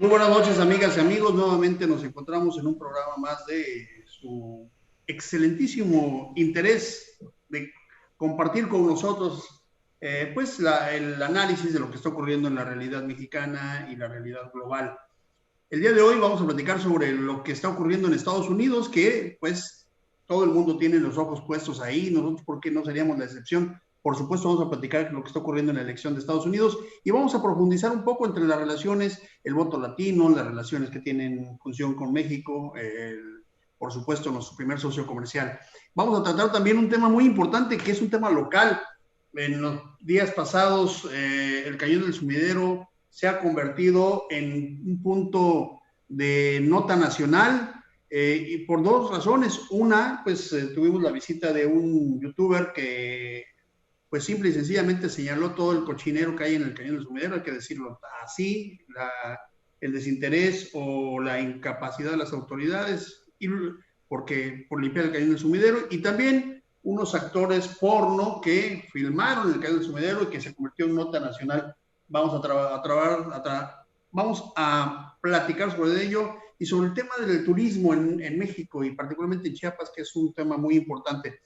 Muy buenas noches, amigas y amigos. Nuevamente nos encontramos en un programa más de su excelentísimo interés de compartir con nosotros el análisis de lo que está ocurriendo en la realidad mexicana y la realidad global. El día de hoy vamos a platicar sobre lo que está ocurriendo en Estados Unidos, que pues todo el mundo tiene los ojos puestos ahí. Nosotros, ¿por qué no seríamos la excepción? Por supuesto, vamos a platicar lo que está ocurriendo en la elección de Estados Unidos y vamos a profundizar un poco entre las relaciones, el voto latino, las relaciones que tienen función con México, por supuesto, nuestro primer socio comercial. Vamos a tratar también un tema muy importante, que es un tema local. En los días pasados, el Cañón del Sumidero se ha convertido en un punto de nota nacional, y por dos razones. Una, pues tuvimos la visita de un youtuber que pues simple y sencillamente señaló todo el cochinero que hay en el Cañón del Sumidero, hay que decirlo así, el desinterés o la incapacidad de las autoridades por limpiar el Cañón del Sumidero, y también unos actores porno que filmaron el Cañón del Sumidero y que se convirtió en nota nacional. Vamos a platicar sobre ello y sobre el tema del turismo en México y particularmente en Chiapas, que es un tema muy importante.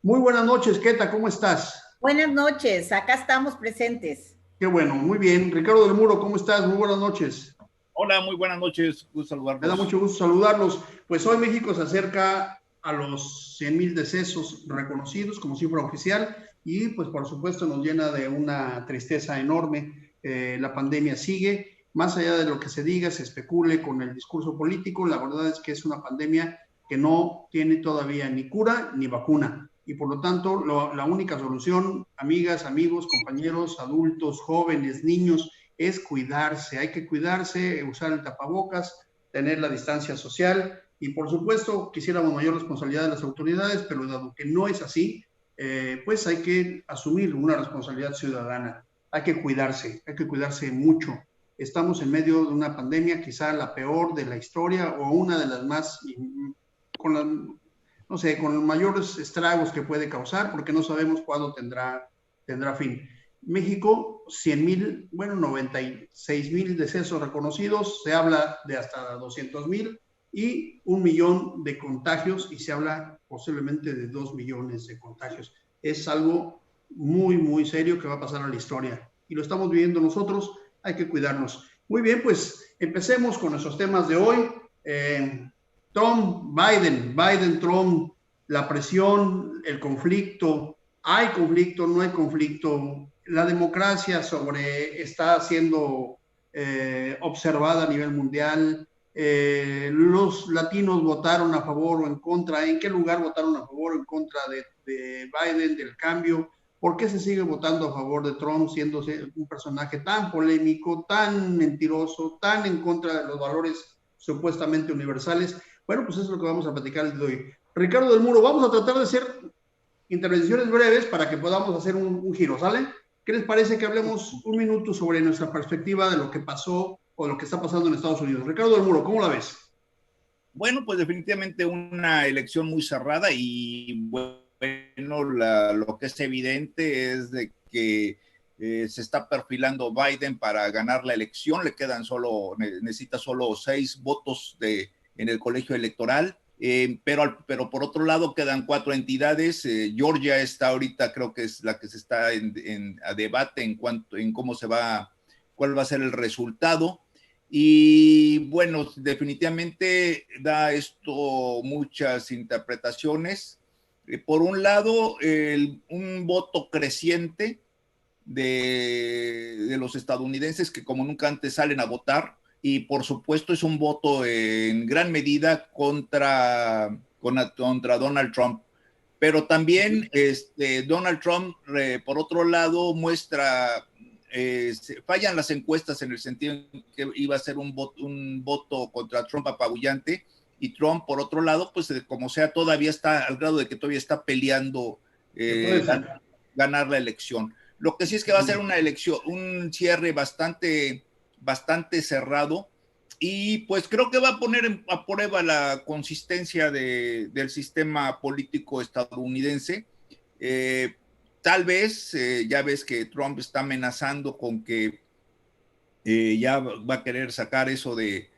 Muy buenas noches, Keta, ¿cómo estás? Buenas noches, acá estamos presentes. Qué bueno, muy bien. Ricardo del Muro, ¿cómo estás? Muy buenas noches. Hola, muy buenas noches, gusto Me da saludarlos. mucho gusto saludarlos. Pues hoy México se acerca a los 100,000 decesos reconocidos como cifra oficial y pues por supuesto nos llena de una tristeza enorme. La pandemia sigue, más allá de lo que se diga, se especule con el discurso político, la verdad es que es una pandemia que no tiene todavía ni cura ni vacuna. Y por lo tanto, la única solución, amigas, amigos, compañeros, adultos, jóvenes, niños, es cuidarse. Hay que cuidarse, usar el tapabocas, tener la distancia social y por supuesto quisiéramos mayor responsabilidad de las autoridades, pero dado que no es así, pues hay que asumir una responsabilidad ciudadana. Hay que cuidarse mucho. Estamos en medio de una pandemia, quizá la peor de la historia o una de las más, con las, no sé, con los mayores estragos que puede causar, porque no sabemos cuándo tendrá fin. México, 100,000, bueno, 96,000 decesos reconocidos, se habla de hasta 200,000 y 1 millón de contagios y se habla posiblemente de 2 millones de contagios. Es algo muy, muy serio que va a pasar a la historia y lo estamos viviendo nosotros, hay que cuidarnos. Muy bien, pues empecemos con nuestros temas de hoy. Trump, Biden, Trump, la presión, el conflicto, hay conflicto, no hay conflicto, la democracia está siendo observada a nivel mundial, los latinos votaron a favor o en contra, en qué lugar votaron a favor o en contra de Biden, del cambio, por qué se sigue votando a favor de Trump siendo un personaje tan polémico, tan mentiroso, tan en contra de los valores supuestamente universales. Bueno, pues eso es lo que vamos a platicar el día de hoy. Ricardo del Muro, vamos a tratar de hacer intervenciones breves para que podamos hacer un giro, ¿sale? ¿Qué les parece que hablemos un minuto sobre nuestra perspectiva de lo que pasó o de lo que está pasando en Estados Unidos? Ricardo del Muro, ¿cómo la ves? Bueno, pues definitivamente una elección muy cerrada y bueno, lo que es evidente es de que se está perfilando Biden para ganar la elección, necesita solo 6 votos en el colegio electoral. Pero por otro lado quedan 4 entidades. Georgia está ahorita, creo que es la que se está a debate en cuál va a ser el resultado. Y bueno, definitivamente da esto muchas interpretaciones. Por un lado, un voto creciente de los estadounidenses que como nunca antes salen a votar, y por supuesto es un voto en gran medida contra Donald Trump. Pero también Donald Trump, por otro lado, fallan las encuestas en el sentido que iba a ser un voto contra Trump apabullante, y Trump, por otro lado, pues como sea, todavía está al grado de que todavía está peleando ganar la elección. Lo que sí es que va a ser una elección, un cierre bastante cerrado, y pues creo que va a poner a prueba la consistencia del sistema político estadounidense. Tal vez, ya ves que Trump está amenazando con que ya va a querer sacar eso de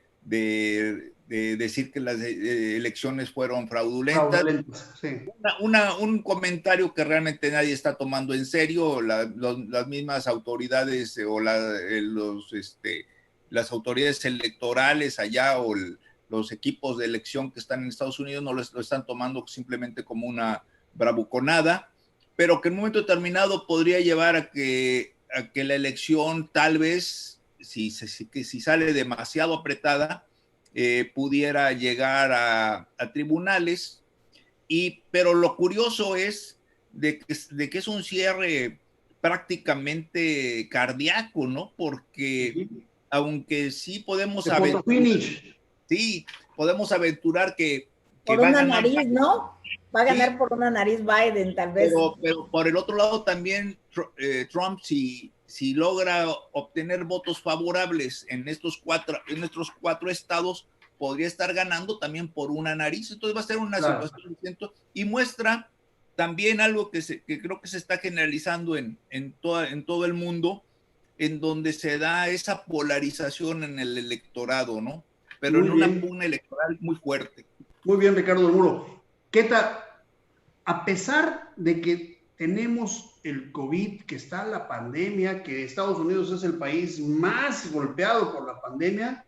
decir que las elecciones fueron fraudulentas. Sí. Un comentario que realmente nadie está tomando en serio. Las mismas autoridades las autoridades electorales allá o los equipos de elección que están en Estados Unidos no lo están tomando simplemente como una bravuconada, pero que en un momento determinado podría llevar a que la elección tal vez, si sale demasiado apretada, pudiera llegar a tribunales. Pero lo curioso es de que es un cierre prácticamente cardíaco, ¿no? Porque aunque sí podemos aventurar que por va una a ganar nariz, ¿no? Va a ganar sí, por una nariz Biden, tal vez. pero por el otro lado también Trump, si logra obtener votos favorables en estos cuatro estados, podría estar ganando también por una nariz. Entonces va a ser una situación distinta y muestra también algo que creo que se está generalizando en todo el mundo, en donde se da esa polarización en el electorado, ¿no? Pero en una pugna electoral muy fuerte. Muy bien, Ricardo del Muro. Queta, a pesar de que tenemos el COVID, que está la pandemia, que Estados Unidos es el país más golpeado por la pandemia,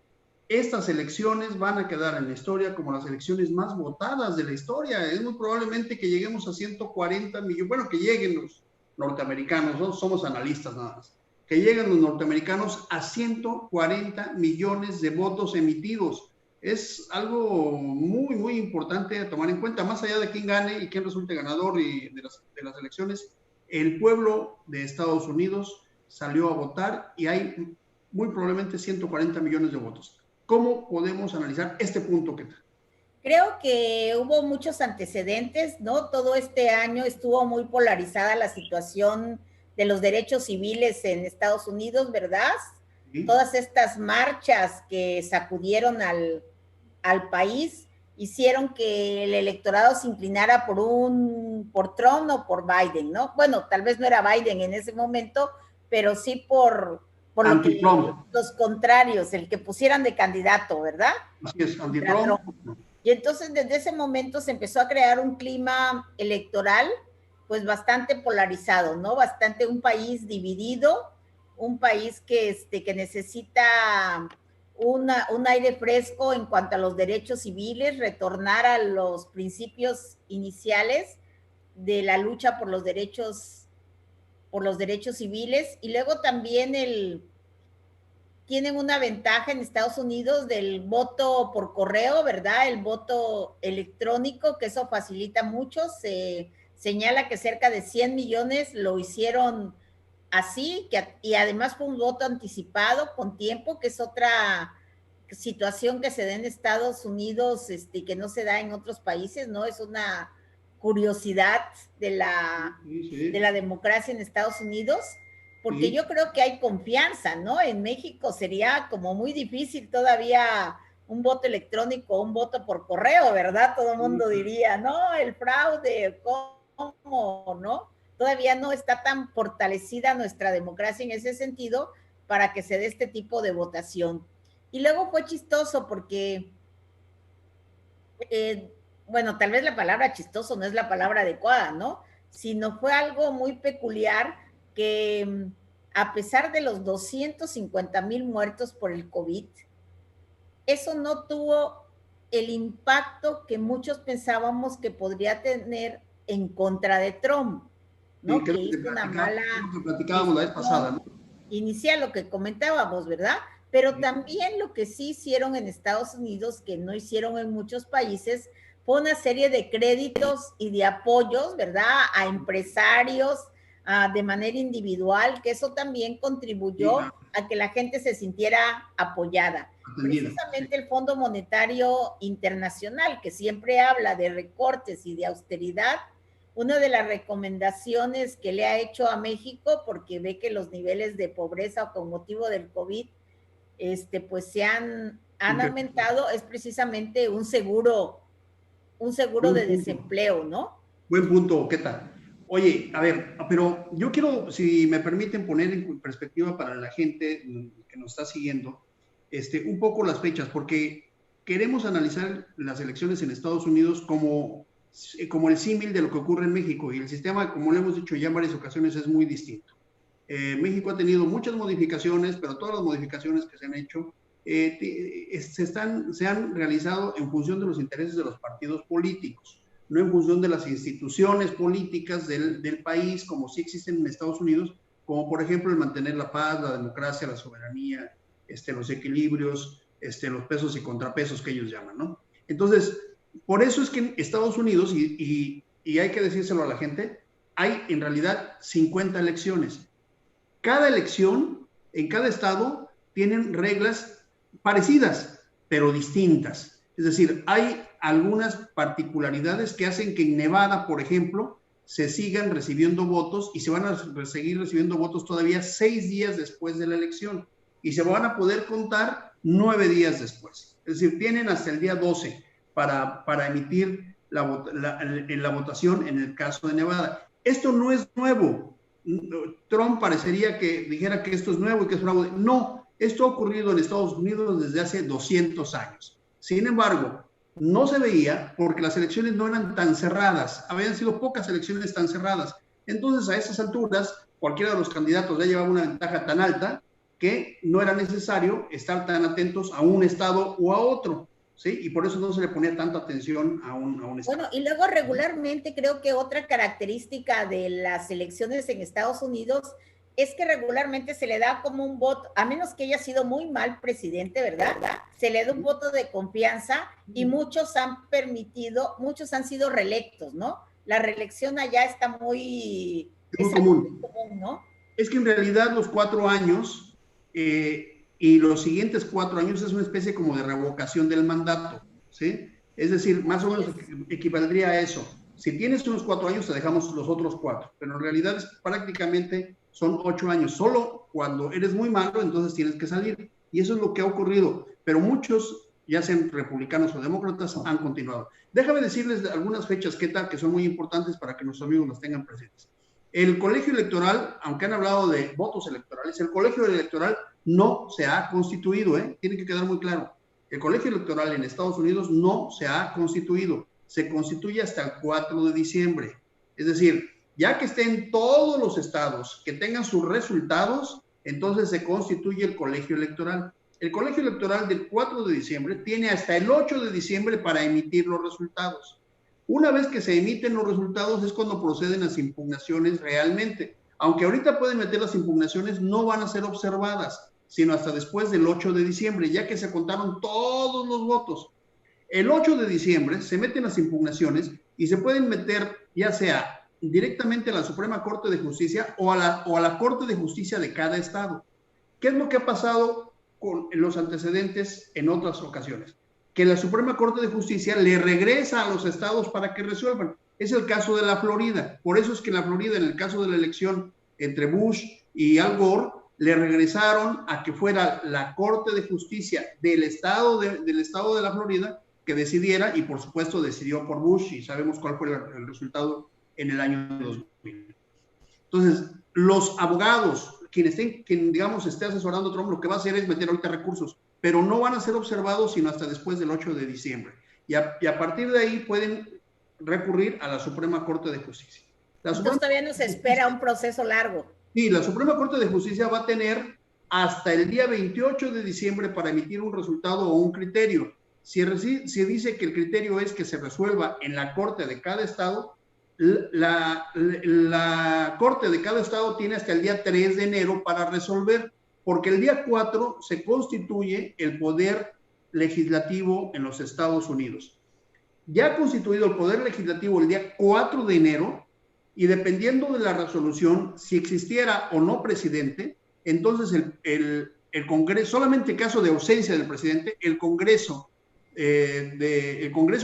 estas elecciones van a quedar en la historia como las elecciones más votadas de la historia. Es muy probablemente que lleguemos a 140 millones, bueno, que lleguen los norteamericanos, no somos analistas nada más, que lleguen los norteamericanos a 140 millones de votos emitidos. Es algo muy, muy importante a tomar en cuenta, más allá de quién gane y quién resulte ganador y de las elecciones. El pueblo de Estados Unidos salió a votar y hay muy probablemente 140 millones de votos. ¿Cómo podemos analizar este punto, Queta? Creo que hubo muchos antecedentes, ¿no? Todo este año estuvo muy polarizada la situación de los derechos civiles en Estados Unidos, ¿verdad? Sí. Todas estas marchas que sacudieron al país hicieron que el electorado se inclinara por Trump o por Biden, ¿no? Bueno, tal vez no era Biden en ese momento, pero sí por lo que los contrarios, el que pusieran de candidato, ¿verdad? Así es, anti-Trump. Y entonces desde ese momento se empezó a crear un clima electoral pues bastante polarizado, ¿no? Bastante un país dividido, un país que necesita un aire fresco en cuanto a los derechos civiles, retornar a los principios iniciales de la lucha por los derechos civiles, y luego también tienen una ventaja en Estados Unidos del voto por correo, ¿verdad? El voto electrónico, que eso facilita mucho. Se señala que cerca de 100 millones lo hicieron así, y además fue un voto anticipado con tiempo, que es otra situación que se da en Estados Unidos, que no se da en otros países, ¿no? Es una curiosidad de la democracia en Estados Unidos, porque yo creo que hay confianza, ¿no? En México sería como muy difícil todavía un voto electrónico o un voto por correo, ¿verdad? Todo el mundo diría, no, el fraude, ¿cómo, no? Todavía no está tan fortalecida nuestra democracia en ese sentido para que se dé este tipo de votación. Y luego fue chistoso porque, bueno, tal vez la palabra chistoso no es la palabra adecuada, ¿no? Sino fue algo muy peculiar que, a pesar de los 250,000 muertos por el COVID, eso no tuvo el impacto que muchos pensábamos que podría tener en contra de Trump, ¿no? Sí, que hizo una mala platicábamos la vez pasada, ¿no? Inicial, lo que comentábamos, ¿verdad? Pero también lo que sí hicieron en Estados Unidos, que no hicieron en muchos países, fue una serie de créditos y de apoyos, ¿verdad? A empresarios, de manera individual, que eso también contribuyó a que la gente se sintiera apoyada. Precisamente el Fondo Monetario Internacional, que siempre habla de recortes y de austeridad, una de las recomendaciones que le ha hecho a México, porque ve que los niveles de pobreza con motivo del COVID, pues se han aumentado, es precisamente un seguro de desempleo, ¿no? Buen punto, Queta. Oye, a ver, pero yo quiero, si me permiten poner en perspectiva para la gente que nos está siguiendo, un poco las fechas, porque queremos analizar las elecciones en Estados Unidos como el símil de lo que ocurre en México, y el sistema, como lo hemos dicho ya en varias ocasiones, es muy distinto. México ha tenido muchas modificaciones, pero todas las modificaciones que se han hecho se han realizado en función de los intereses de los partidos políticos, no en función de las instituciones políticas del país, como sí existen en Estados Unidos, como por ejemplo el mantener la paz, la democracia, la soberanía, los equilibrios, los pesos y contrapesos que ellos llaman, ¿no? Entonces, por eso es que en Estados Unidos, y hay que decírselo a la gente, hay en realidad 50 elecciones. Cada elección en cada estado tienen reglas parecidas, pero distintas. Es decir, hay algunas particularidades que hacen que en Nevada, por ejemplo, se sigan recibiendo votos y se van a seguir recibiendo votos todavía 6 días después de la elección y se van a poder contar 9 días después. Es decir, tienen hasta el día 12 para emitir la votación en el caso de Nevada. Esto no es nuevo. Trump parecería que dijera que esto es nuevo y que es fraude. No, esto ha ocurrido en Estados Unidos desde hace 200 años. Sin embargo, no se veía porque las elecciones no eran tan cerradas. Habían sido pocas elecciones tan cerradas. Entonces, a esas alturas, cualquiera de los candidatos ya llevaba una ventaja tan alta que no era necesario estar tan atentos a un estado o a otro, ¿sí? Y por eso no se le ponía tanta atención a un estado. Bueno, y luego regularmente creo que otra característica de las elecciones en Estados Unidos es que regularmente se le da como un voto, a menos que haya sido muy mal presidente, ¿verdad? Se le da un voto de confianza y muchos han sido reelectos, ¿no? La reelección allá está muy común, ¿no? Es que en realidad los 4 años y los siguientes 4 años es una especie como de revocación del mandato, ¿sí? Es decir, más o menos equivaldría a eso. Si tienes unos 4 años, te dejamos los otros 4, pero en realidad es prácticamente son 8 años. Solo cuando eres muy malo, entonces tienes que salir. Y eso es lo que ha ocurrido. Pero muchos, ya sean republicanos o demócratas, han continuado. Déjame decirles algunas fechas que son muy importantes para que nuestros amigos las tengan presentes. El colegio electoral, aunque han hablado de votos electorales, el colegio electoral no se ha constituido, tiene que quedar muy claro. El colegio electoral en Estados Unidos no se ha constituido. Se constituye hasta el 4 de diciembre. Es decir, ya que estén todos los estados que tengan sus resultados, entonces se constituye el colegio electoral. El colegio electoral del 4 de diciembre tiene hasta el 8 de diciembre para emitir los resultados. Una vez que se emiten los resultados es cuando proceden las impugnaciones realmente. Aunque ahorita pueden meter las impugnaciones, no van a ser observadas, sino hasta después del 8 de diciembre, ya que se contaron todos los votos. El 8 de diciembre se meten las impugnaciones y se pueden meter ya sea directamente a la Suprema Corte de Justicia o a la Corte de Justicia de cada estado. ¿Qué es lo que ha pasado con los antecedentes en otras ocasiones? Que la Suprema Corte de Justicia le regresa a los estados para que resuelvan. Es el caso de la Florida. Por eso es que en la Florida, en el caso de la elección entre Bush y Al Gore, le regresaron a que fuera la Corte de Justicia del estado de la Florida que decidiera, y por supuesto decidió por Bush, y sabemos cuál fue el resultado en el año 2000. Entonces, los abogados, quien digamos esté asesorando a Trump, lo que va a hacer es meter ahorita recursos, pero no van a ser observados sino hasta después del 8 de diciembre. Y a partir de ahí pueden recurrir a la Suprema Corte de Justicia. Entonces todavía nos espera un proceso largo. Sí, la Suprema Corte de Justicia va a tener hasta el día 28 de diciembre para emitir un resultado o un criterio. Si dice que el criterio es que se resuelva en la Corte de cada estado, la Corte de cada estado tiene hasta el día 3 de enero para resolver, porque el día 4 se constituye el poder legislativo en los Estados Unidos. Ya constituido el poder legislativo el día 4 de enero, y dependiendo de la resolución, si existiera o no presidente, entonces el Congreso, solamente en caso de ausencia del presidente, el Congreso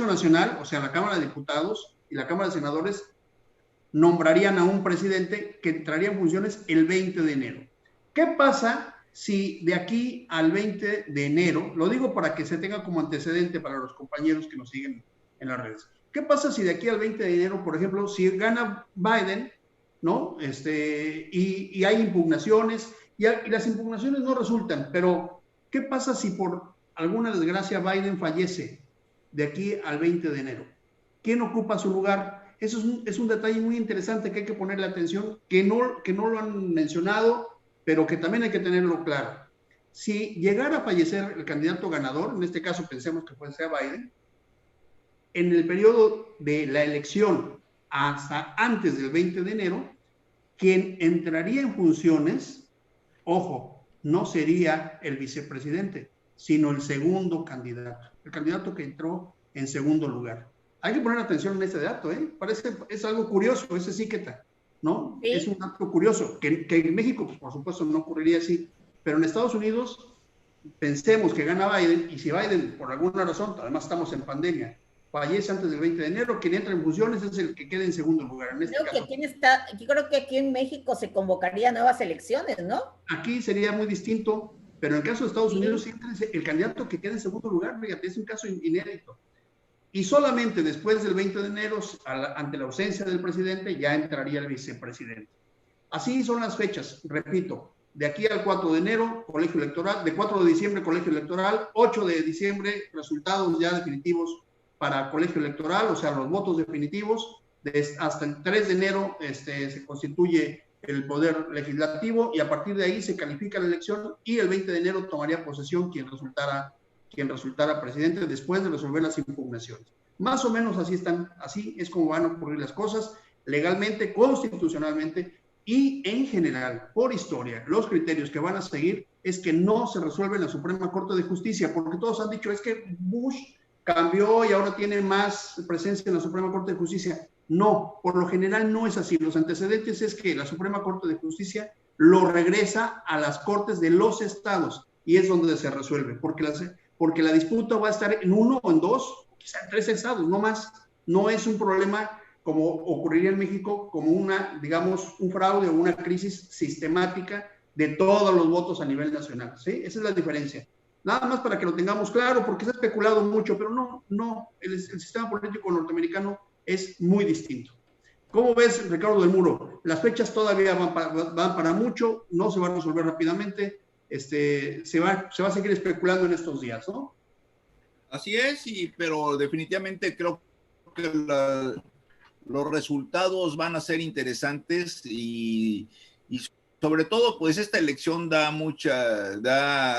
Nacional, o sea, la Cámara de Diputados y la Cámara de Senadores, nombrarían a un presidente que entraría en funciones el 20 de enero. ¿Qué pasa si de aquí al 20 de enero, lo digo para que se tenga como antecedente para los compañeros que nos siguen en las redes, ¿qué pasa si de aquí al 20 de enero, por ejemplo, si gana Biden ¿no? Y hay impugnaciones, y las impugnaciones no resultan, pero ¿qué pasa si por alguna desgracia Biden fallece de aquí al 20 de enero? ¿Quién ocupa su lugar? Eso es un detalle muy interesante que hay que ponerle atención, que no lo han mencionado, pero que también hay que tenerlo claro. Si llegara a fallecer el candidato ganador, en este caso pensemos que puede ser Biden, en el periodo de la elección hasta antes del 20 de enero, quien entraría en funciones, ojo, no sería el vicepresidente, sino el segundo candidato, el candidato que entró en segundo lugar. Hay que poner atención en este dato, ¿eh? Es algo curioso, ese síqueta, ¿no? Sí. Es un dato curioso, que en México, pues, por supuesto, no ocurriría así, pero en Estados Unidos, pensemos que gana Biden, y si Biden, por alguna razón, además estamos en pandemia, fallece antes del 20 de enero, quien entra en funciones es el que quede en segundo lugar. En este Creo que caso, yo creo que aquí en México se convocaría nuevas elecciones, ¿no? aquí sería muy distinto, pero en el caso de Estados Unidos, Sí. el candidato que queda en segundo lugar, fíjate, es un caso inédito. Y solamente después del 20 de enero, ante la ausencia del presidente, ya entraría el vicepresidente. Así son las fechas, repito, de aquí al 4 de enero, colegio electoral, de 4 de diciembre, colegio electoral, 8 de diciembre, resultados ya definitivos para colegio electoral, o sea, los votos definitivos, hasta el 3 de enero se constituye el poder legislativo y a partir de ahí se califica la elección y el 20 de enero tomaría posesión quien resultara presidente después de resolver las impugnaciones. Más o menos así es como van a ocurrir las cosas, legalmente, constitucionalmente, y en general, por historia, los criterios que van a seguir es que no se resuelve en la Suprema Corte de Justicia, porque todos han dicho es que Bush cambió y ahora tiene más presencia en la Suprema Corte de Justicia. No, por lo general no es así. Los antecedentes es que la Suprema Corte de Justicia lo regresa a las cortes de los estados y es donde se resuelve, porque la disputa va a estar en uno o en dos, quizá en 3 estados, no más. No es un problema como ocurriría en México, como digamos, un fraude o una crisis sistemática de todos los votos a nivel nacional, ¿sí? Esa es la diferencia. Nada más para que lo tengamos claro, porque se ha especulado mucho, pero no, el sistema político norteamericano es muy distinto. ¿Cómo ves, Ricardo del Muro? Las fechas todavía van para mucho, no se van a resolver rápidamente, se va a seguir especulando en estos días, ¿no? Así es, pero definitivamente creo que los resultados van a ser interesantes y sobre todo, pues esta elección da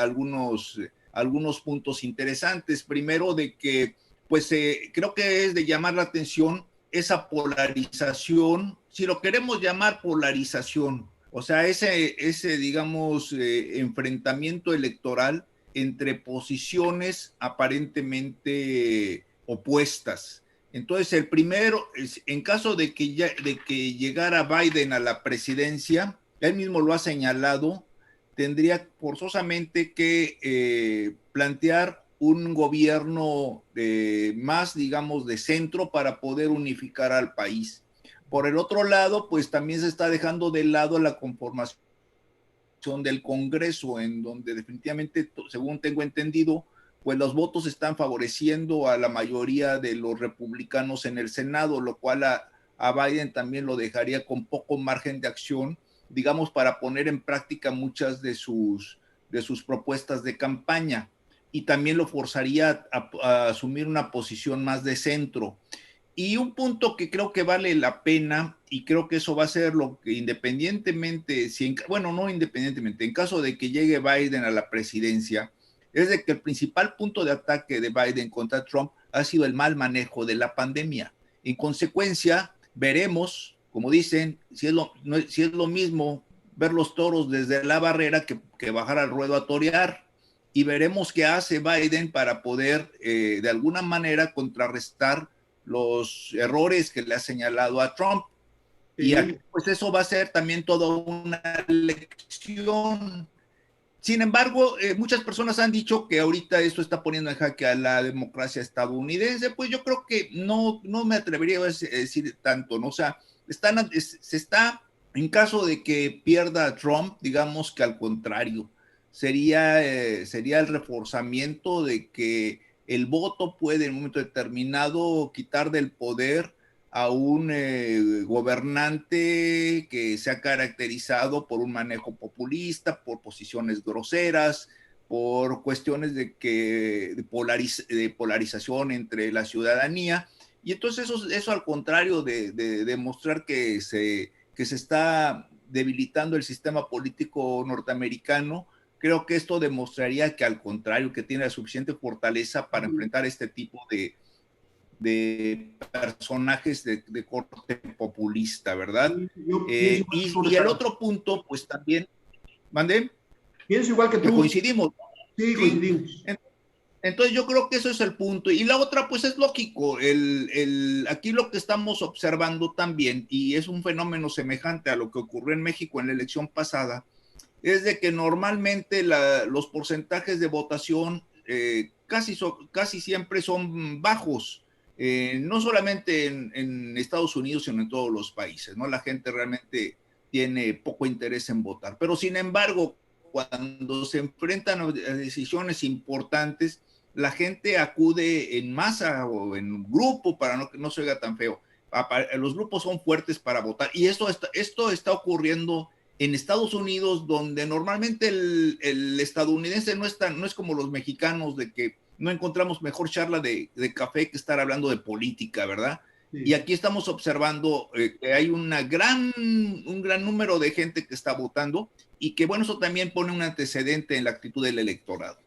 algunos puntos interesantes. Primero, de que, pues creo que es de llamar la atención esa polarización, si lo queremos llamar polarización, o sea, ese digamos, enfrentamiento electoral entre posiciones aparentemente opuestas. Entonces, el primero, en caso de que llegara Biden a la presidencia, él mismo lo ha señalado, tendría forzosamente que plantear un gobierno más, digamos, de centro para poder unificar al país. Por el otro lado, pues también se está dejando de lado la conformación del Congreso, en donde definitivamente, según tengo entendido, pues los votos están favoreciendo a la mayoría de los republicanos en el Senado, lo cual a Biden también lo dejaría con poco margen de acción, digamos, para poner en práctica muchas de sus propuestas de campaña, y también lo forzaría a asumir una posición más de centro. Y un punto que creo que vale la pena, y creo que eso va a ser lo que independientemente, bueno, no independientemente, en caso de que llegue Biden a la presidencia, es de que el principal punto de ataque de Biden contra Trump ha sido el mal manejo de la pandemia. En consecuencia, veremos, como dicen, si es lo mismo ver los toros desde la barrera que bajar al ruedo a torear, y veremos qué hace Biden para poder, de alguna manera, contrarrestar los errores que le ha señalado a Trump. Sí. Y aquí, pues eso va a ser también toda una lección. Sin embargo, muchas personas han dicho que ahorita esto está poniendo en jaque a la democracia estadounidense. Pues yo creo que no me atrevería a decir tanto, ¿no? O sea, se está, en caso de que pierda Trump, digamos que al contrario, sería el reforzamiento de que el voto puede en un momento determinado quitar del poder a un gobernante que se ha caracterizado por un manejo populista, por posiciones groseras, por cuestiones de polarización entre la ciudadanía. Y entonces eso al contrario de demostrar que se está debilitando el sistema político norteamericano, creo que esto demostraría que al contrario, que tiene la suficiente fortaleza para enfrentar este tipo de personajes de corte populista, ¿verdad? Yo pienso igual que tú, Y el Ricardo. otro punto, pues también, ¿mandé? Pienso igual que Que tú. coincidimos, Sí, ¿sí? coincidimos. Entonces yo creo que eso es el punto. Y la otra, pues es lógico, aquí lo que estamos observando también, y es un fenómeno semejante a lo que ocurrió en México en la elección pasada, es de que normalmente los porcentajes de votación casi siempre son bajos, no solamente en Estados Unidos, sino en todos los países, ¿no? La gente realmente tiene poco interés en votar. Pero sin embargo, cuando se enfrentan a decisiones importantes, la gente acude en masa o en grupo para que no se oiga tan feo. Los grupos son fuertes para votar y esto está ocurriendo en Estados Unidos, donde normalmente el estadounidense no es como los mexicanos, de que no encontramos mejor charla de café que estar hablando de política, ¿verdad? Sí. Y aquí estamos observando que hay un gran número de gente que está votando y que, bueno, eso también pone un antecedente en la actitud del electorado.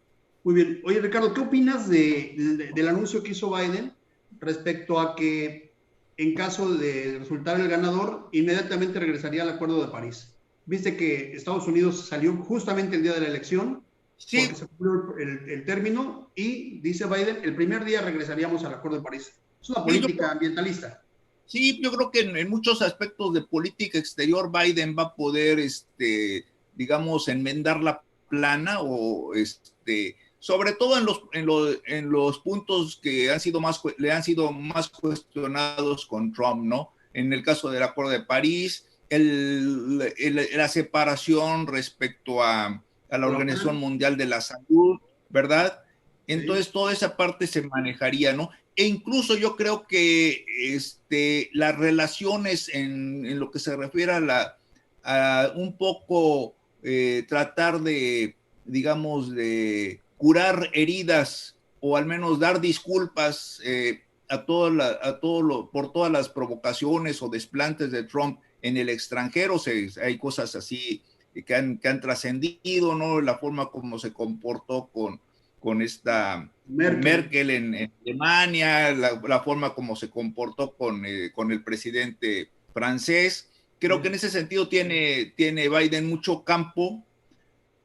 Muy bien. Oye, Ricardo, ¿qué opinas del anuncio que hizo Biden respecto a que en caso de resultar el ganador, inmediatamente regresaría al Acuerdo de París? Viste que Estados Unidos salió justamente el día de la elección porque Sí, se cumplió el término y dice Biden, el primer día regresaríamos al Acuerdo de París. Es una sí, política ambientalista. sí, yo creo que en muchos aspectos de política exterior Biden va a poder, digamos, enmendar la plana o, sobre todo en los puntos que le han sido más cuestionados con Trump, ¿no? En el caso del Acuerdo de París, la separación respecto a la A la Organización OTAN, Mundial de la Salud, ¿verdad? sí. Entonces toda esa parte se manejaría, ¿no? E incluso yo creo que las relaciones en lo que se refiere a un poco tratar de, digamos, de curar heridas o al menos dar disculpas por todas las provocaciones o desplantes de Trump en el extranjero. Hay cosas así que han trascendido, ¿no? La forma como se comportó con esta Merkel en Alemania, la forma como se comportó con el presidente francés. Creo que en ese sentido tiene Biden mucho campo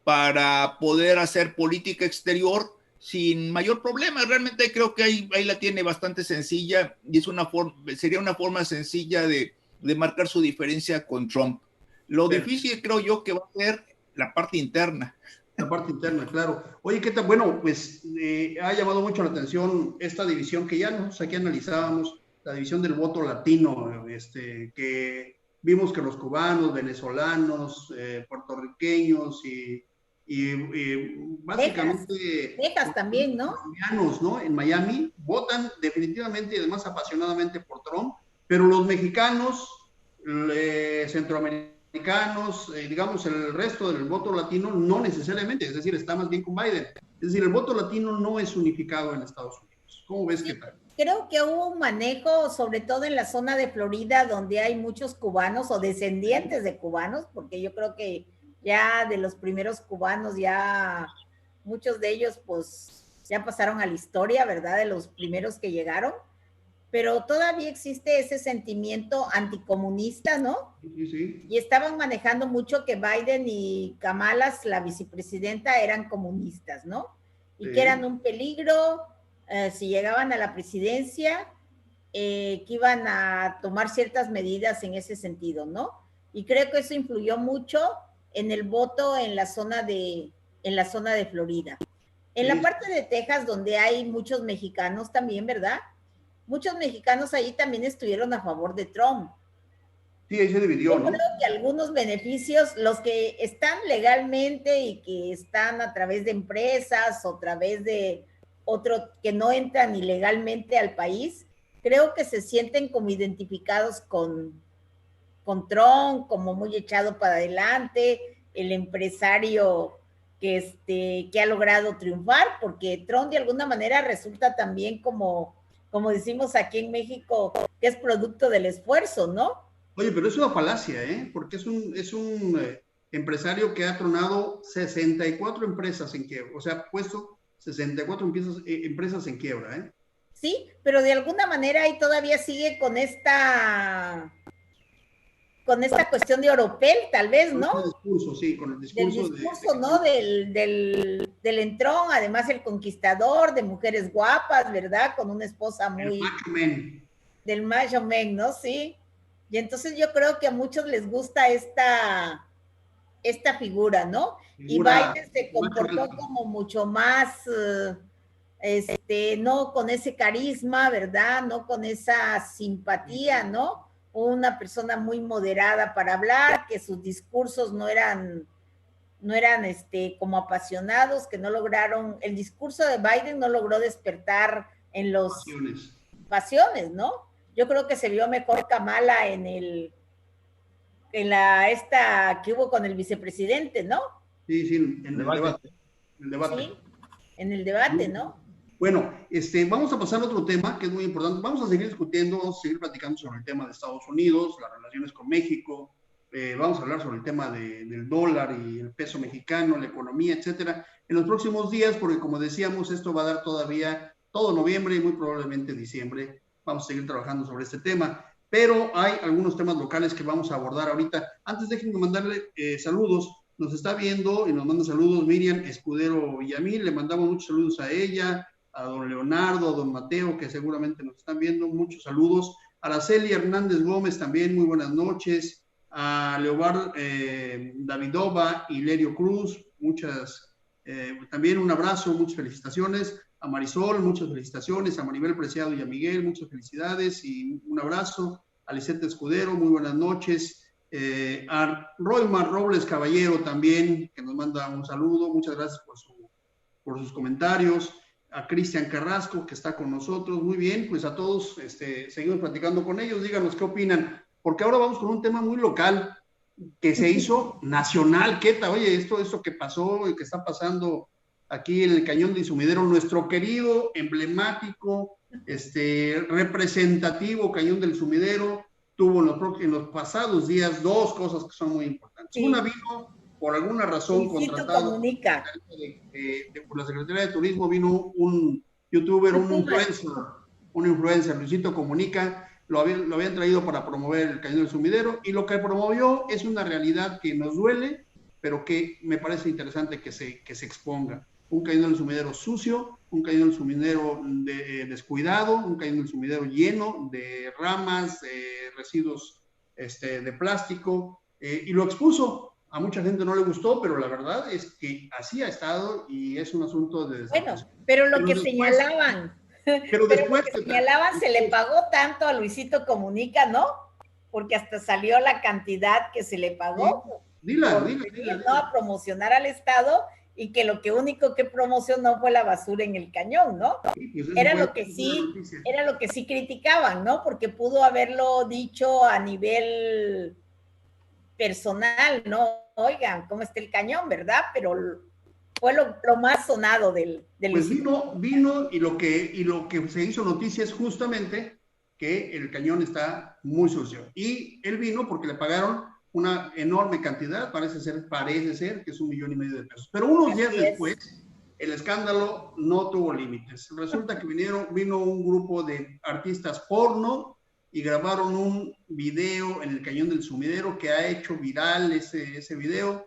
para poder hacer política exterior sin mayor problema. Realmente creo que ahí la tiene bastante sencilla y sería una forma sencilla de marcar su diferencia con Trump. Lo difícil creo yo que va a ser la parte interna. La parte interna, claro. Oye, ¿qué tal? Bueno, pues ha llamado mucho la atención esta división que ya nosotros aquí analizábamos, la división del voto latino, que vimos que los cubanos, venezolanos, puertorriqueños y básicamente Texas también, ¿no? colombianos, ¿no? En Miami votan definitivamente y además apasionadamente por Trump, pero los mexicanos, centroamericanos, digamos, el resto del voto latino no necesariamente, es decir, está más bien con Biden. Es decir, el voto latino no es unificado en Estados Unidos. ¿Cómo ves que tal? Creo que hubo un manejo, sobre todo en la zona de Florida, donde hay muchos cubanos o descendientes de cubanos, porque yo creo que ya de los primeros cubanos, ya muchos de ellos pues ya pasaron a la historia, ¿verdad? De los primeros que llegaron, pero todavía existe ese sentimiento anticomunista, ¿no? Sí, sí. Y estaban manejando mucho que Biden y Kamala, la vicepresidenta, eran comunistas, ¿no? Y Sí. que eran un peligro si llegaban a la presidencia, que iban a tomar ciertas medidas en ese sentido, ¿no? Y creo que eso influyó mucho en el voto en la zona de Florida. En la parte de Texas, donde hay muchos mexicanos también, ¿verdad? Muchos mexicanos ahí también estuvieron a favor de Trump. Sí, ahí se dividió, Yo ¿no? creo que algunos beneficios, los que están legalmente y que están a través de empresas o a través de otro que no entran ilegalmente al país, creo que se sienten como identificados con Trump, como muy echado para adelante, el empresario que ha logrado triunfar, porque Trump de alguna manera resulta también como decimos aquí en México, que es producto del esfuerzo, ¿no? Oye, pero es una falacia, ¿eh? Porque es un empresario que ha tronado 64 empresas en quiebra, o sea, ha puesto 64 empresas en quiebra, ¿eh? Sí, pero de alguna manera ahí todavía sigue con esta cuestión de Oropel, tal vez, ¿no? Con el discurso, sí, con el discurso. Del discurso, ¿no? Del entrón, además el conquistador, de mujeres guapas, ¿verdad? Con una esposa muy... El macho men. Del macho men, ¿no? Sí. Y entonces yo creo que a muchos les gusta esta figura, ¿no? Y Biden se comportó como mucho más, no con ese carisma, ¿verdad? No con esa simpatía, ¿no? Una persona muy moderada para hablar, que sus discursos no eran como apasionados, que no lograron, el discurso de Biden no logró despertar en los pasiones, ¿no? Yo creo que se vio mejor Kamala en esta que hubo con el vicepresidente, ¿no? Sí, en el debate. Sí, en el debate, ¿no? Bueno, vamos a pasar a otro tema que es muy importante. Vamos a seguir discutiendo, vamos a seguir platicando sobre el tema de Estados Unidos, las relaciones con México, vamos a hablar sobre el tema del dólar y el peso mexicano, la economía, etcétera, en los próximos días, porque como decíamos, esto va a dar todavía todo noviembre y muy probablemente diciembre. Vamos a seguir trabajando sobre este tema, pero hay algunos temas locales que vamos a abordar ahorita. Antes déjenme mandarle saludos. Nos está viendo y nos manda saludos Miriam Escudero Villamil, le mandamos muchos saludos a ella, a don Leonardo, a don Mateo, que seguramente nos están viendo, muchos saludos. A Araceli Hernández Gómez también, muy buenas noches. A Leobar Davidova y Lerio Cruz, también un abrazo, muchas felicitaciones. A Marisol, muchas felicitaciones. A Maribel Preciado y a Miguel, muchas felicidades y un abrazo. A Lisette Escudero, muy buenas noches. A Roymar Robles Caballero también, que nos manda un saludo, muchas gracias por sus comentarios. A Cristian Carrasco, que está con nosotros, muy bien, pues a todos seguimos platicando con ellos, díganos qué opinan, porque ahora vamos con un tema muy local, que se hizo nacional. Oye, esto que pasó y que está pasando aquí en el Cañón del Sumidero, nuestro querido, emblemático, representativo Cañón del Sumidero, tuvo en los pasados días dos cosas que son muy importantes. Sí. Una vino, por alguna razón, contratado por la Secretaría de Turismo, vino un youtuber, un influencer, Luisito Comunica, lo habían traído para promover el Cañón del Sumidero, y lo que promovió es una realidad que nos duele, pero que me parece interesante que se exponga. Un Cañón del Sumidero sucio, un Cañón del Sumidero descuidado, un Cañón del Sumidero lleno de ramas, de residuos de plástico, y lo expuso. A mucha gente no le gustó, pero la verdad es que así ha estado y es un asunto de... Bueno, pero lo que señalaban... Pero después lo que señalaban se le pagó tanto a Luisito Comunica, ¿no? Porque hasta salió la cantidad que se le pagó. Dila. A promocionar al Estado, y que lo único que promocionó fue la basura en el cañón, ¿no? Sí, pues era lo que sí criticaban, ¿no? Porque pudo haberlo dicho a nivel personal, ¿no? Oigan, ¿cómo está el cañón, verdad? Pero fue lo más sonado del pues vino y lo que se hizo noticia es justamente que el cañón está muy sucio. Y él vino porque le pagaron una enorme cantidad, parece ser que es $1.5 millones de pesos. Pero unos días después, el escándalo no tuvo límites. Resulta que vino un grupo de artistas porno y grabaron un video en el Cañón del Sumidero que ha hecho viral ese video,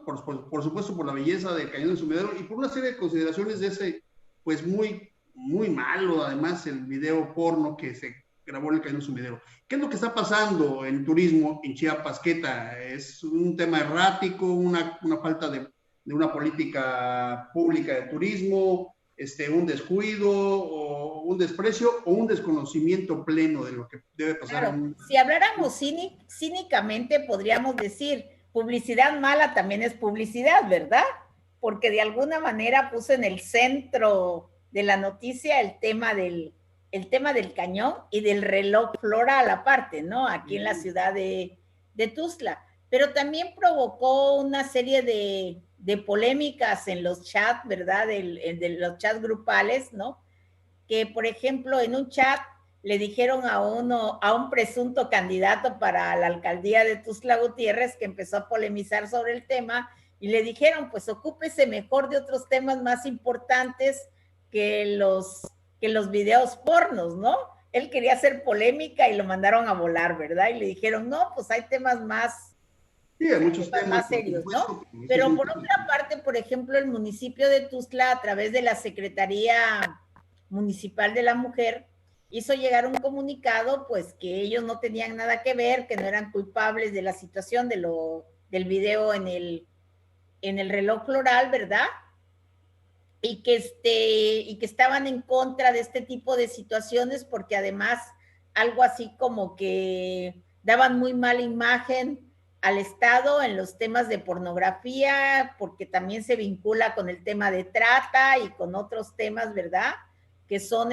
por supuesto por la belleza del Cañón del Sumidero y por una serie de consideraciones de ese, pues muy, muy malo, además, el video porno que se grabó en el Cañón del Sumidero. ¿Qué es lo que está pasando en turismo en Chiapas, Queta? Es un tema errático, una falta de una política pública de turismo, un descuido o un desprecio o un desconocimiento pleno de lo que debe pasar. Claro, si habláramos cínicamente, podríamos decir, publicidad mala también es publicidad, ¿verdad? Porque de alguna manera puso en el centro de la noticia el tema del el tema del cañón y del reloj floral aparte, ¿no? Aquí en la ciudad de Tuzla. Pero también provocó una serie de polémicas en los chats, ¿verdad? De los chats grupales, ¿no? Que, por ejemplo, en un chat le dijeron a un presunto candidato para la alcaldía de Tuxtla Gutiérrez, que empezó a polemizar sobre el tema, y le dijeron, pues ocúpese mejor de otros temas más importantes que los videos pornos, ¿no? Él quería hacer polémica y lo mandaron a volar, ¿verdad? Y le dijeron, no, pues hay temas más, Sí, hay muchos temas temas, más por serios, ¿no? supuesto. Que Pero por otra parte, por ejemplo, el municipio de Tuxtla, a través de la Secretaría Municipal de la Mujer, hizo llegar un comunicado, pues que ellos no tenían nada que ver, que no eran culpables de la situación del video en el reloj floral, ¿verdad? Y que estaban en contra de este tipo de situaciones porque además algo así como que daban muy mala imagen al Estado en los temas de pornografía, porque también se vincula con el tema de trata y con otros temas, ¿verdad? Que son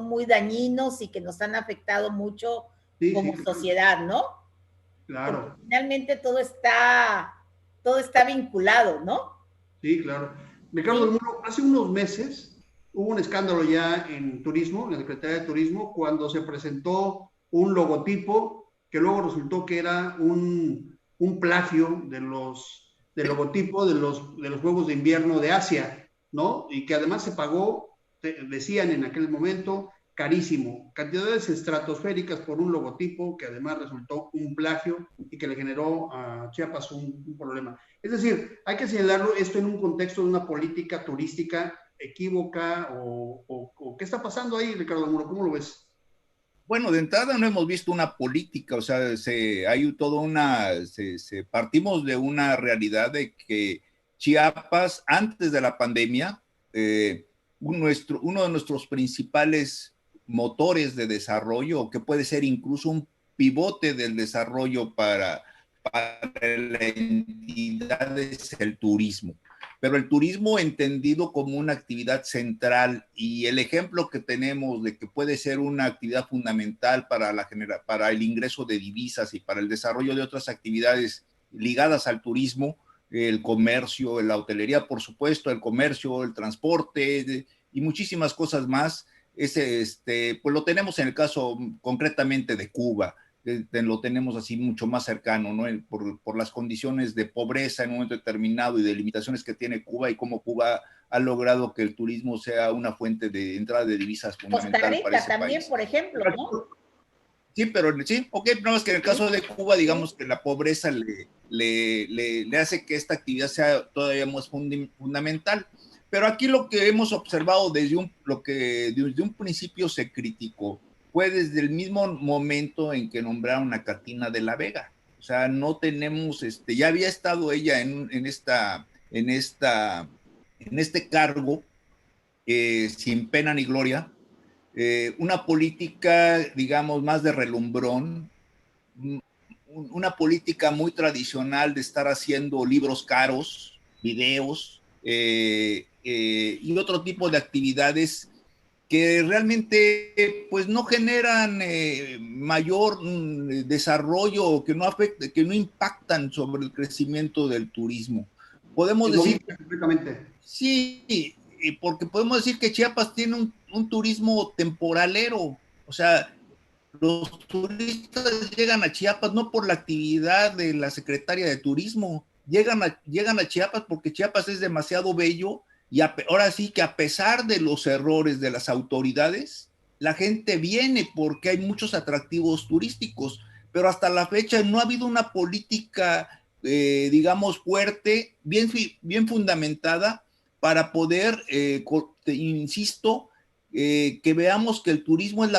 muy dañinos y que nos han afectado mucho sí, como sí, sociedad, ¿no? Porque claro, finalmente todo está vinculado, ¿no? sí, claro. Ricardo del Sí, Muro, hace unos meses hubo un escándalo ya en turismo, en la Secretaría de Turismo, cuando se presentó un logotipo que luego resultó que era un plagio de del logotipo de los Juegos de Invierno de Asia, ¿no? Y que además se pagó, decían en aquel momento, carísimo, cantidades estratosféricas por un logotipo que además resultó un plagio y que le generó a Chiapas un problema. Es decir, hay que señalarlo esto en un contexto de una política turística equívoca o ¿qué está pasando ahí, Ricardo Muro? ¿Cómo lo ves? Bueno, de entrada no hemos visto una política, o sea, hay toda partimos de una realidad de que Chiapas, antes de la pandemia, uno de nuestros principales motores de desarrollo, que puede ser incluso un pivote del desarrollo para la entidad, es el turismo, pero el turismo entendido como una actividad central, y el ejemplo que tenemos de que puede ser una actividad fundamental para el ingreso de divisas y para el desarrollo de otras actividades ligadas al turismo, el comercio, la hotelería, por supuesto, el comercio, el transporte y muchísimas cosas más. Pues lo tenemos en el caso concretamente de Cuba. Lo tenemos así mucho más cercano, ¿no? Por las condiciones de pobreza en un momento determinado y de limitaciones que tiene Cuba, y cómo Cuba ha logrado que el turismo sea una fuente de entrada de divisas Costa fundamental para Rica ese también, país. por ejemplo, ¿no? Sí, pero sí, ok, no, es que en el Sí, caso de Cuba, sí. digamos que la pobreza le hace que esta actividad sea todavía más fundamental. Pero aquí lo que hemos observado desde un principio se criticó fue desde el mismo momento en que nombraron a Catina de la Vega. O sea, no tenemos, ya había estado ella en este cargo, sin pena ni gloria, una política, digamos, más de relumbrón, una política muy tradicional de estar haciendo libros caros, videos y otro tipo de actividades que realmente pues no generan mayor desarrollo o que no afecta, que no impactan sobre el crecimiento del turismo. Podemos decir, Egoísta completamente. sí, porque podemos decir que Chiapas tiene un turismo temporalero, o sea, los turistas llegan a Chiapas no por la actividad de la Secretaría de Turismo, llegan a Chiapas porque Chiapas es demasiado bello y ahora sí que a pesar de los errores de las autoridades, la gente viene porque hay muchos atractivos turísticos, pero hasta la fecha no ha habido una política, digamos, fuerte, bien fundamentada para poder, insisto, que veamos que el turismo es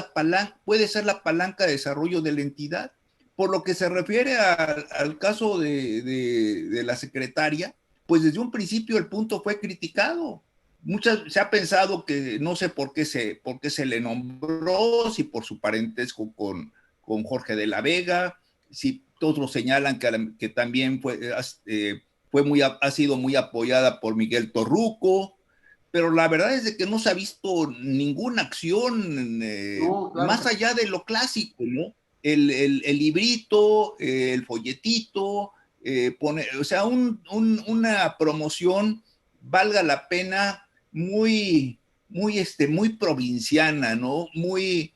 puede ser la palanca de desarrollo de la entidad. Por lo que se refiere al caso de la secretaria, pues desde un principio el punto fue criticado. Se ha pensado que no sé por qué se le nombró, si por su parentesco con Jorge de la Vega, si otros señalan que también ha sido muy apoyada por Miguel Torruco, pero la verdad es de que no se ha visto ninguna acción No, claro. más allá de lo clásico, ¿no? El librito, el folletito, o sea, una promoción valga la pena muy provinciana, ¿no? Muy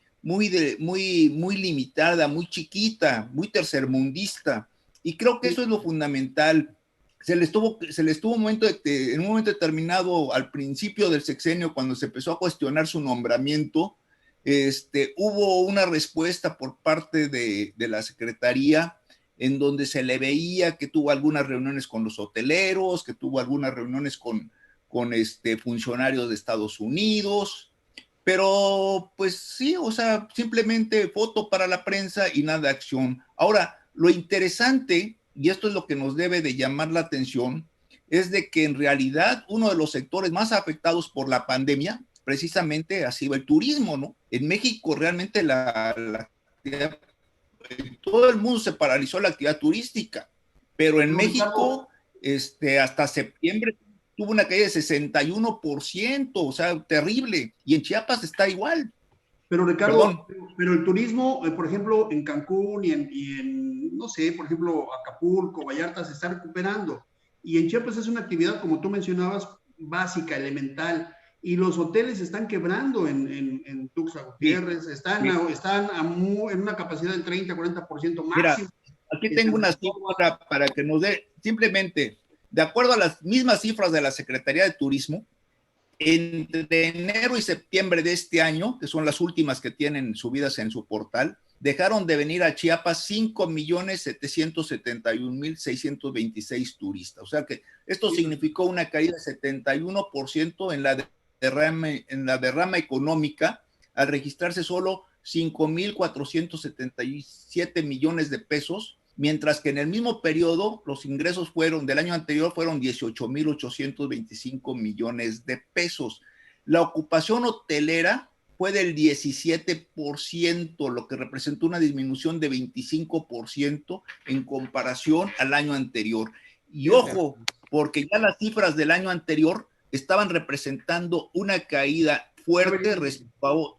limitada, muy chiquita, muy tercermundista. Y creo que eso es lo fundamental. Se le estuvo en un momento determinado, al principio del sexenio, cuando se empezó a cuestionar su nombramiento, hubo una respuesta por parte de la Secretaría en donde se le veía que tuvo algunas reuniones con los hoteleros, que tuvo algunas reuniones con funcionarios de Estados Unidos, pero pues sí, o sea, simplemente foto para la prensa y nada de acción. Ahora, lo interesante, y esto es lo que nos debe de llamar la atención, es de que en realidad uno de los sectores más afectados por la pandemia precisamente ha sido el turismo, ¿no? En México realmente todo el mundo se paralizó la actividad turística, pero en México hasta septiembre tuvo una caída de 61%, o sea, terrible, y en Chiapas está igual. Pero Ricardo, pero el turismo, por ejemplo, en Cancún y en, no sé, por ejemplo, Acapulco, Vallarta, se está recuperando. Y en Chiapas es una actividad, como tú mencionabas, básica, elemental. Y los hoteles están quebrando en Tuxtla Gutiérrez, están en una capacidad del 30-40% máximo. Mira, aquí tengo una cifra para que nos dé, simplemente, de acuerdo a las mismas cifras de la Secretaría de Turismo, entre enero y septiembre de este año, que son las últimas que tienen subidas en su portal, dejaron de venir a Chiapas 5.771.626 turistas. O sea que esto significó una caída de 71% en la derrama económica, al registrarse solo 5.477 millones de pesos, mientras que en el mismo periodo los ingresos del año anterior fueron 18.825 millones de pesos. La ocupación hotelera fue del 17%, lo que representó una disminución de 25% en comparación al año anterior. Y ojo, porque ya las cifras del año anterior estaban representando una caída fuerte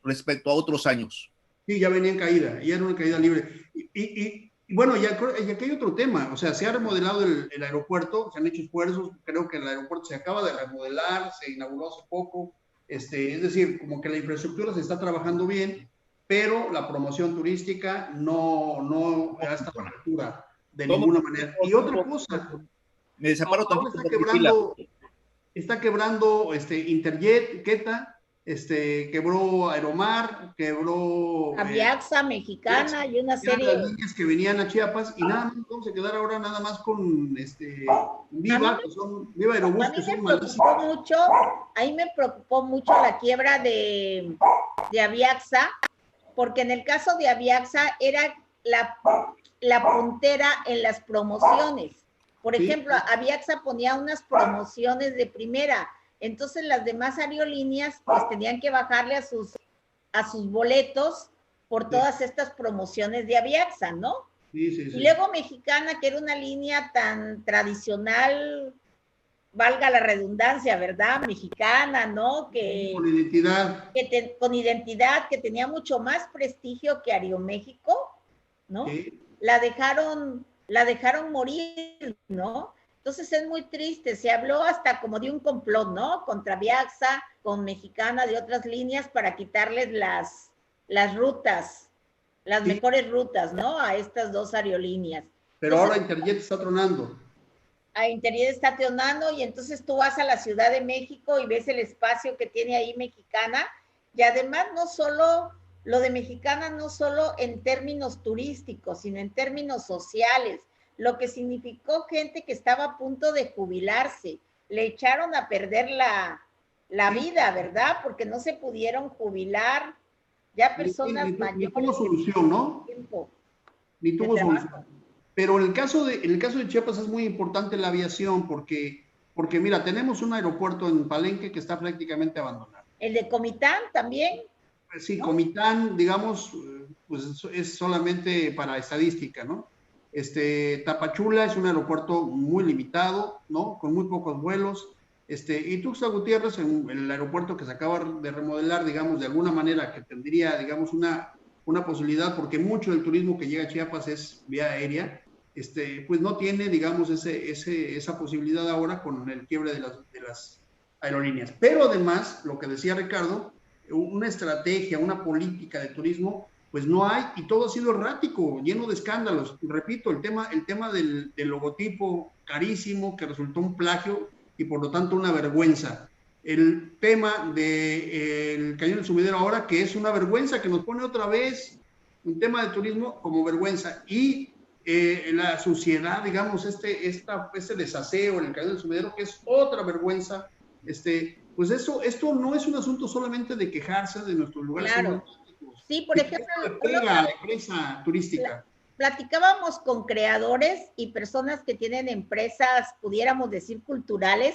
respecto a otros años. Sí, ya venía en caída, ya era una caída libre. Y bueno, ya aquí hay otro tema, o sea, se ha remodelado el aeropuerto, se han hecho esfuerzos, creo que el aeropuerto se acaba de remodelar, se inauguró hace poco, es decir, como que la infraestructura se está trabajando bien, pero la promoción turística no está a la altura de ninguna manera. Y otra cosa, me separo ahora está quebrando Interjet, Queta, quebró Aeromar, quebró Aviaxa Mexicana y una serie de líneas que venían a Chiapas, y nada más vamos a quedar ahora nada más con Viva, Viva Aerobús, que son malísimos. Ahí me preocupó mucho la quiebra de Aviaxa, porque en el caso de Aviaxa era la puntera en las promociones. Por ejemplo, Aviaxa ponía unas promociones de primera, entonces las demás aerolíneas pues tenían que bajarle a sus boletos por todas estas promociones de Aviaxa, ¿no? Sí. Y luego Mexicana, que era una línea tan tradicional, valga la redundancia, ¿verdad? Mexicana, ¿no? Con identidad. Con identidad, que tenía mucho más prestigio que Aeroméxico, ¿no? Sí. La dejaron morir, ¿no? Entonces es muy triste, se habló hasta como de un complot, ¿no? Contra Aviaxa, con Mexicana, de otras líneas, para quitarles las rutas, las mejores rutas, ¿no? A estas dos aerolíneas. Pero entonces, ahora Interjet está tronando. A Interjet está tronando, y entonces tú vas a la Ciudad de México y ves el espacio que tiene ahí Mexicana, y además no solo, lo de Mexicana no solo en términos turísticos, sino en términos sociales, lo que significó gente que estaba a punto de jubilarse, le echaron a perder la vida, ¿verdad? Porque no se pudieron jubilar, ya personas mayores. Ni tuvo solución, ¿no? Ni tuvo solución. Pero en el caso de Chiapas es muy importante la aviación, porque mira, tenemos un aeropuerto en Palenque que está prácticamente abandonado. ¿El de Comitán también? Sí, ¿no? Comitán, digamos, pues es solamente para estadística, ¿no? Tapachula es un aeropuerto muy limitado, ¿no? Con muy pocos vuelos. Y Tuxtla Gutiérrez, en el aeropuerto que se acaba de remodelar, digamos, de alguna manera que tendría, digamos, una posibilidad, porque mucho del turismo que llega a Chiapas es vía aérea, pues no tiene, digamos, esa posibilidad ahora con el quiebre de las aerolíneas. Pero además, lo que decía Ricardo, una estrategia, una política de turismo, pues no hay, y todo ha sido errático, lleno de escándalos. Repito, el tema del logotipo carísimo, que resultó un plagio y por lo tanto una vergüenza. El tema del Cañón del Sumidero ahora, que es una vergüenza, que nos pone otra vez un tema de turismo como vergüenza. Y la suciedad, digamos, este desaseo en el Cañón del Sumidero, que es otra vergüenza. Pues esto no es un asunto solamente de quejarse de nuestros lugares. Claro. Sí, por ejemplo, la empresa turística. Platicábamos con creadores y personas que tienen empresas, pudiéramos decir, culturales,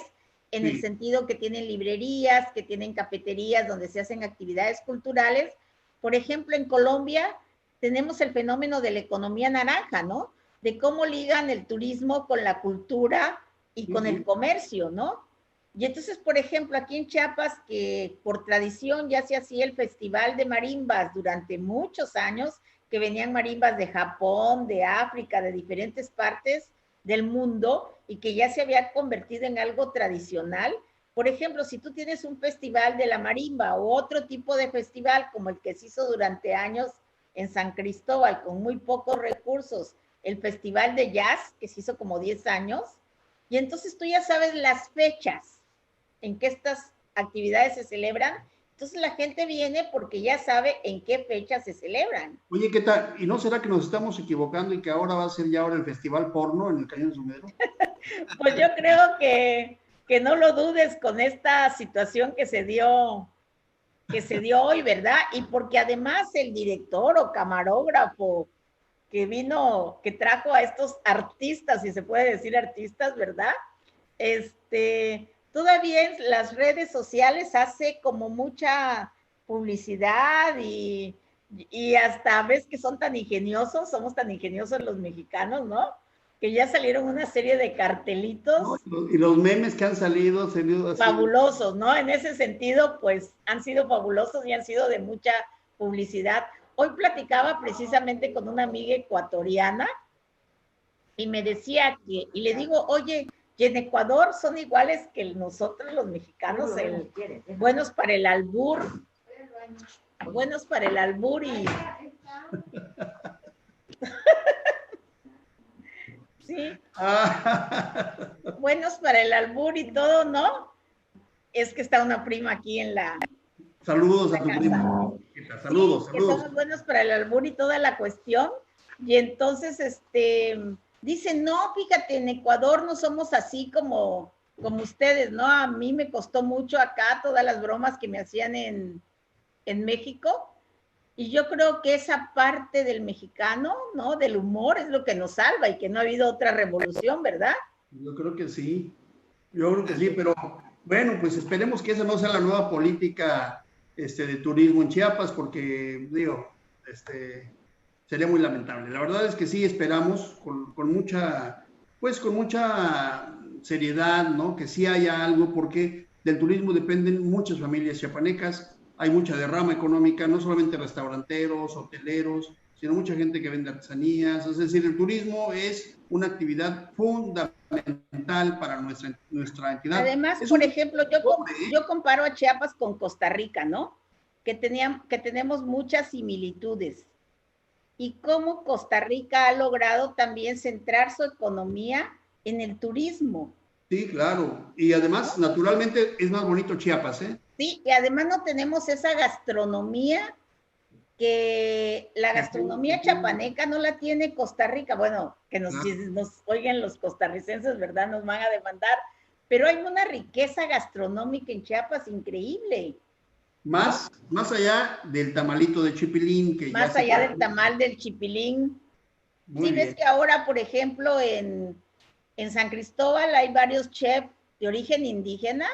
en el sentido que tienen librerías, que tienen cafeterías donde se hacen actividades culturales. Por ejemplo, en Colombia tenemos el fenómeno de la economía naranja, ¿no? De cómo ligan el turismo con la cultura y con el comercio, ¿no? Y entonces, por ejemplo, aquí en Chiapas, que por tradición ya se hacía el Festival de Marimbas durante muchos años, que venían marimbas de Japón, de África, de diferentes partes del mundo, y que ya se había convertido en algo tradicional. Por ejemplo, si tú tienes un festival de la marimba o otro tipo de festival como el que se hizo durante años en San Cristóbal con muy pocos recursos, el festival de jazz, que se hizo como 10 años, y entonces tú ya sabes las fechas en que estas actividades se celebran, entonces la gente viene porque ya sabe en qué fecha se celebran. Oye, ¿qué tal? ¿Y no será que nos estamos equivocando y que ahora va a ser ya ahora el festival porno en el Cañón del Sumidero? Pues yo creo que no lo dudes con esta situación que se dio hoy, ¿verdad? Y porque además el director o camarógrafo que vino, que trajo a estos artistas, si se puede decir artistas, ¿verdad? Todavía en las redes sociales hace como mucha publicidad y hasta ves que son tan ingeniosos, somos tan ingeniosos los mexicanos, ¿no? Que ya salieron una serie de cartelitos. No, y los memes que han salido fabulosos, ¿no? En ese sentido, pues han sido fabulosos y han sido de mucha publicidad. Hoy platicaba precisamente con una amiga ecuatoriana y me decía que, y le digo, oye, y en Ecuador son iguales que nosotros los mexicanos, buenos para el albur y... Sí. Buenos para el albur y todo, ¿no? Es que está una prima aquí en la... Saludos a tu prima. Saludos, sí, que somos buenos para el albur y toda la cuestión. Y entonces, dicen, no, fíjate, en Ecuador no somos así como ustedes, ¿no? A mí me costó mucho acá todas las bromas que me hacían en México. Y yo creo que esa parte del mexicano, ¿no? Del humor es lo que nos salva y que no ha habido otra revolución, ¿verdad? Yo creo que sí. Pero bueno, pues esperemos que esa no sea la nueva política de turismo en Chiapas, porque, digo, sería muy lamentable. La verdad es que sí esperamos con mucha seriedad, ¿no? Que sí haya algo, porque del turismo dependen muchas familias chiapanecas. Hay mucha derrama económica, no solamente restauranteros, hoteleros, sino mucha gente que vende artesanías. Es decir, el turismo es una actividad fundamental para nuestra entidad. Además, por ejemplo, yo comparo a Chiapas con Costa Rica, ¿no? Que tenemos muchas similitudes. Y cómo Costa Rica ha logrado también centrar su economía en el turismo. Sí, claro. Y además, naturalmente, es más bonito Chiapas, ¿eh? Sí, y además no tenemos esa gastronomía que la gastronomía chapaneca no la tiene Costa Rica. Bueno, que nos oigan los costarricenses, ¿verdad? Nos van a demandar. Pero hay una riqueza gastronómica en Chiapas increíble. Más allá del tamalito de chipilín. Más allá del tamal del chipilín. Sí, ves que ahora, por ejemplo, en San Cristóbal hay varios chefs de origen indígena,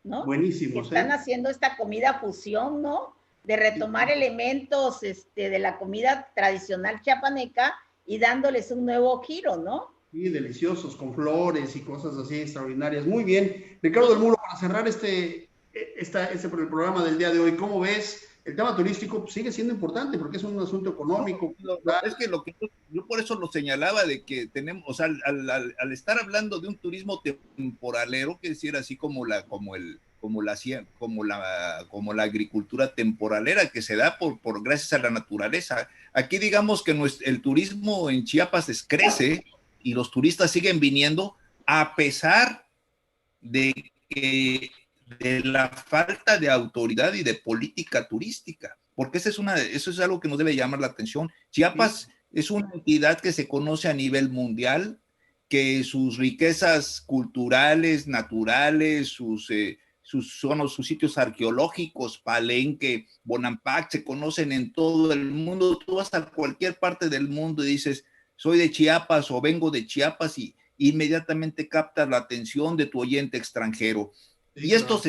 ¿no? Buenísimos, que están haciendo esta comida fusión, ¿no? De retomar elementos de la comida tradicional chiapaneca y dándoles un nuevo giro, ¿no? Sí, deliciosos, con flores y cosas así extraordinarias. Muy bien. Ricardo del Muro, para cerrar el programa del día de hoy, ¿cómo ves? El tema turístico pues, sigue siendo importante porque es un asunto económico. Es que lo que yo por eso lo señalaba de que tenemos, o sea, al estar hablando de un turismo temporalero, que decir así como la agricultura temporalera que se da por gracias a la naturaleza. Aquí digamos que el turismo en Chiapas crece y los turistas siguen viniendo a pesar de la falta de autoridad y de política turística, porque eso es algo que nos debe llamar la atención. Chiapas es una entidad que se conoce a nivel mundial, que sus riquezas culturales, naturales, sus sitios arqueológicos, Palenque, Bonampak, se conocen en todo el mundo. Tú vas a cualquier parte del mundo y dices, soy de Chiapas o vengo de Chiapas, y inmediatamente captas la atención de tu oyente extranjero. Y esto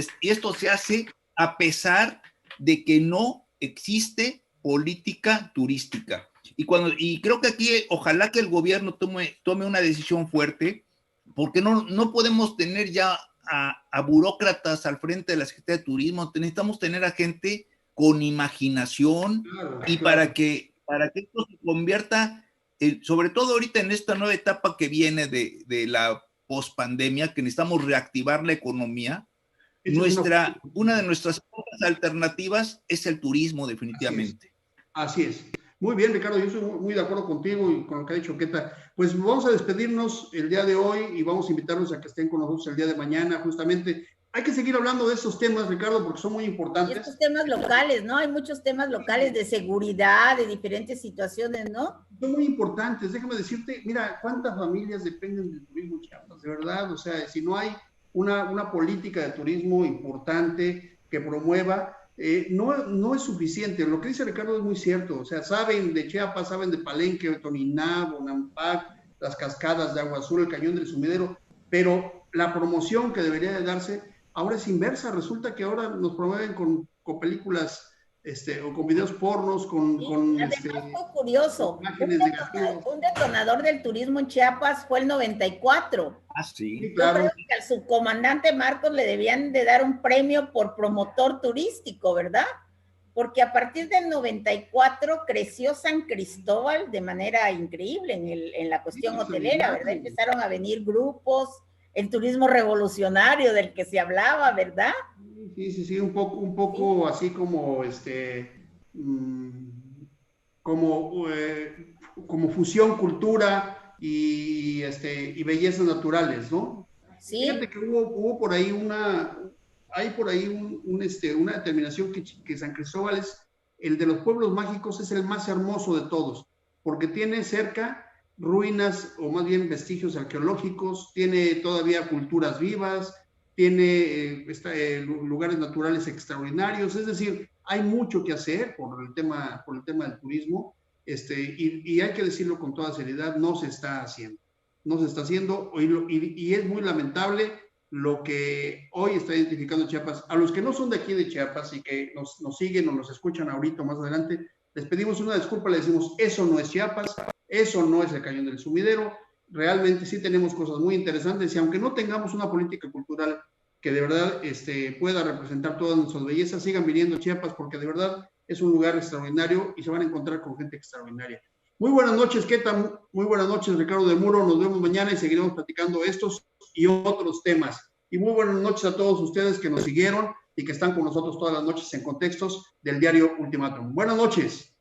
se hace a pesar de que no existe política turística. Y creo que aquí ojalá que el gobierno tome una decisión fuerte, porque no podemos tener ya a burócratas al frente de la Secretaría de Turismo. Necesitamos tener a gente con imaginación, y para que esto se convierta, sobre todo ahorita en esta nueva etapa que viene de la pospandemia, que necesitamos reactivar la economía. Una de nuestras alternativas es el turismo, definitivamente. Así es. Muy bien, Ricardo, yo estoy muy de acuerdo contigo y con lo que ha dicho Queta. Pues vamos a despedirnos el día de hoy y vamos a invitarlos a que estén con nosotros el día de mañana, justamente. Hay que seguir hablando de estos temas, Ricardo, porque son muy importantes. Y estos temas locales, ¿no? Hay muchos temas locales de seguridad, de diferentes situaciones, ¿no? Son muy importantes. Déjame decirte, mira, cuántas familias dependen del turismo en Chiapas, de verdad. O sea, si no hay una política de turismo importante que promueva, no es suficiente. Lo que dice Ricardo es muy cierto. O sea, saben de Chiapas, saben de Palenque, Toniná, Bonampak, las cascadas de Agua Azul, el Cañón del Sumidero, pero la promoción que debería de darse ahora es inversa. Resulta que ahora nos promueven con películas o con videos pornos, además fue curioso. Un detonador del turismo en Chiapas fue el 94. Sí, claro. Yo creo que al subcomandante Marcos le debían de dar un premio por promotor turístico, ¿verdad? Porque a partir del 94 creció San Cristóbal de manera increíble en la cuestión hotelera, ¿verdad? Empezaron a venir grupos, el turismo revolucionario del que se hablaba, ¿verdad? Sí, un poco así como como fusión cultura y bellezas naturales, ¿no? Sí. Fíjate que hubo por ahí una determinación que San Cristóbal es el de los pueblos mágicos, es el más hermoso de todos, porque tiene cerca ruinas, o más bien vestigios arqueológicos, tiene todavía culturas vivas, tiene lugares naturales extraordinarios. Es decir, hay mucho que hacer por el tema del turismo, y hay que decirlo con toda seriedad, no se está haciendo, y es muy lamentable lo que hoy está identificando Chiapas. A los que no son de aquí de Chiapas y que nos siguen o nos escuchan ahorita o más adelante, les pedimos una disculpa, les decimos, eso no es Chiapas, eso no es el Cañón del Sumidero. Realmente sí tenemos cosas muy interesantes, y aunque no tengamos una política cultural que de verdad pueda representar todas nuestras bellezas, sigan viniendo a Chiapas, porque de verdad es un lugar extraordinario y se van a encontrar con gente extraordinaria. Muy buenas noches, Queta. Muy buenas noches, Ricardo del Muro. Nos vemos mañana y seguiremos platicando estos y otros temas. Y muy buenas noches a todos ustedes que nos siguieron y que están con nosotros todas las noches en Contextos del diario Ultimátum. Buenas noches.